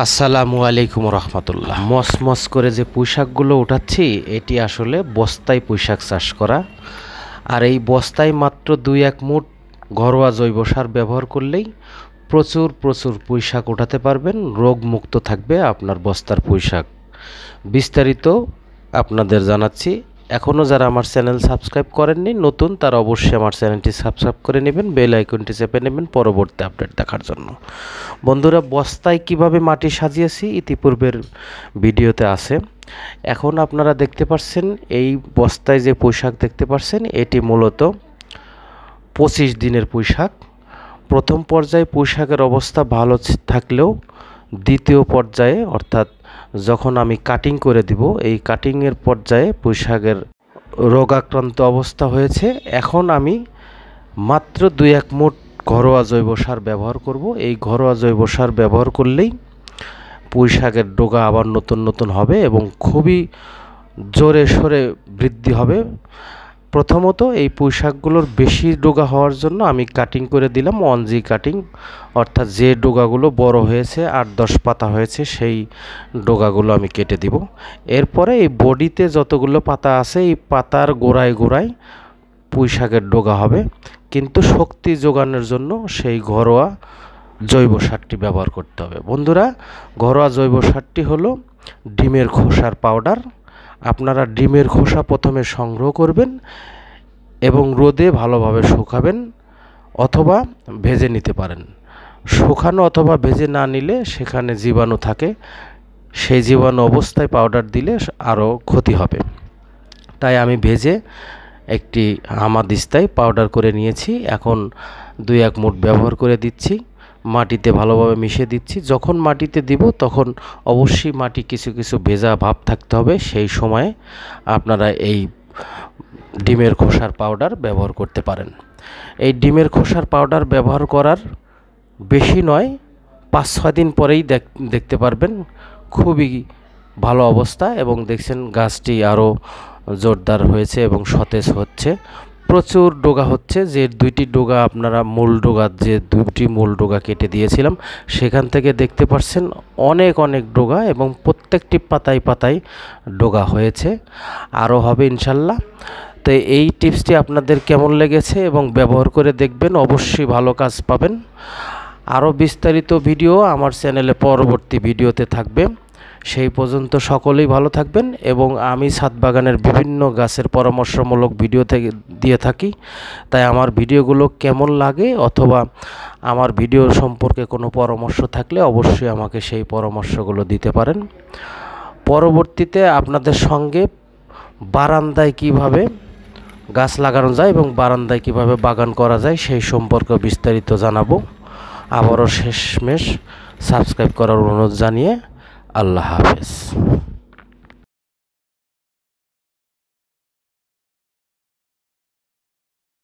আসসালামু আলাইকুম রহমতুল্লাহ। মস করে যে পুঁইশাকগুলো উঠাচ্ছি এটি আসলে বস্তায় পুঁইশাক চাষ করা। আর এই বস্তায় মাত্র 2-1 মুঠ ঘরোয়া জৈব সার ব্যবহার করলেই প্রচুর পুঁইশাক উঠাতে পারবেন। রোগমুক্ত থাকবে আপনার বস্তার পুঁইশাক। বিস্তারিত আপনাদের জানাচ্ছি। এখনও যারা আমার চ্যানেল সাবস্ক্রাইব করেননি, নতুন, তারা অবশ্যই আমার চ্যানেলটি সাবস্ক্রাইব করে নেবেন, বেল আইকনটি চেপে নেবেন পরবর্তী আপডেট দেখার জন্য। বন্ধুরা, বস্তায় কিভাবে মাটি সাজিয়েছি ইতিপূর্বের ভিডিওতে আছে। এখন আপনারা দেখতে পাচ্ছেন এই বস্তায় যে পুঁইশাক দেখতে পাচ্ছেন এটি মূলত 25 দিনের পুঁইশাক। প্রথম পর্যায়ে পুঁইশাকের অবস্থা ভালো থাকলেও দ্বিতীয় পর্যায়ে অর্থাৎ যখন আমি কাটিং করে দিব, এই কাটিংয়ের পর্যায়ে পুঁইশাকের রোগাক্রান্ত অবস্থা হয়েছে। এখন আমি মাত্র 2-1 মুঠ ঘরোয়া জৈব সার ব্যবহার করব। এই ঘরোয়া জৈব সার ব্যবহার করলেই পুঁইশাকের ডগা আবার নতুন হবে এবং খুবই জোরে সোরে বৃদ্ধি হবে। প্রথমত এই পুঁইশাকগুলোর বেশি ডগা হওয়ার জন্য আমি কাটিং করে দিলাম 1G কাটিং, অর্থাৎ যে ডগাগুলো বড় হয়েছে 8-10 পাতা হয়েছে সেই ডগাগুলো আমি কেটে দিব। এরপরে এই বডিতে যতগুলো পাতা আছে এই পাতার গোড়ায় পুঁইশাকের ডগা হবে, কিন্তু শক্তি যোগানোর জন্য সেই ঘরোয়া জৈব সারটি ব্যবহার করতে হবে। বন্ধুরা, ঘরোয়া জৈব সারটি হলো ডিমের খোসার পাউডার। আপনারা ডিমের খোসা প্রথমে সংগ্রহ করবেন এবং রোদে ভালোভাবে শুকাবেন অথবা ভেজে নিতে পারেন। শুকানো অথবা ভেজে না নিলে সেখানে জীবাণু থাকে, সেই জীবাণু অবস্থায় পাউডার দিলে আরও ক্ষতি হবে। তাই আমি ভেজে একটি হামাদিস্তায় পাউডার করে নিয়েছি। এখন 2-1 মুঠ ব্যবহার করে দিচ্ছি, মাটিতে ভালোভাবে মিশিয়ে দিচ্ছি। যখন মাটিতে দিব তখন অবশ্যই মাটি কিছু ভেজা ভাব থাকতে হবে। সেই সময়ে আপনারা এই ডিমের খোসার পাউডার ব্যবহার করতে পারেন। এই ডিমের খোসার পাউডার ব্যবহার করার বেশি নয়, 5-6 দিন পরেই দেখতে পারবেন খুবই ভালো অবস্থা এবং দেখছেন গাছটি আরও জোরদার হয়েছে এবং সতেজ হচ্ছে। প্রচুর ডগা হচ্ছে। যে 2টি ডগা আপনারা মূল ডগা কেটে দিয়েছিলাম সেখান থেকে দেখতে পাচ্ছেন অনেক ডগা এবং প্রত্যেকটি পাতায় ডগা হয়েছে, আরও হবে ইনশাল্লাহ। তো এই টিপসটি আপনাদের কেমন লেগেছে এবং ব্যবহার করে দেখবেন, অবশ্যই ভালো কাজ পাবেন। আরও বিস্তারিত ভিডিও আমার চ্যানেলে পরবর্তী ভিডিওতে থাকবে। সেই পর্যন্ত সকলেই ভালো থাকবেন এবং আমি ছাদ বাগানের বিভিন্ন গাছের পরামর্শমূলক ভিডিও দিয়ে থাকি। তাই আমার ভিডিওগুলো কেমন লাগে অথবা আমার ভিডিও সম্পর্কে কোনো পরামর্শ থাকলে অবশ্যই আমাকে সেই পরামর্শগুলো দিতে পারেন। পরবর্তীতে আপনাদের সঙ্গে বারান্দায় কিভাবে গাছ লাগানো যায় এবং বারান্দায় কিভাবে বাগান করা যায় সেই সম্পর্কে বিস্তারিত জানাবো। আবারও শেষমেশ সাবস্ক্রাইব করার অনুরোধ জানিয়ে আল্লাহ হাফেজ।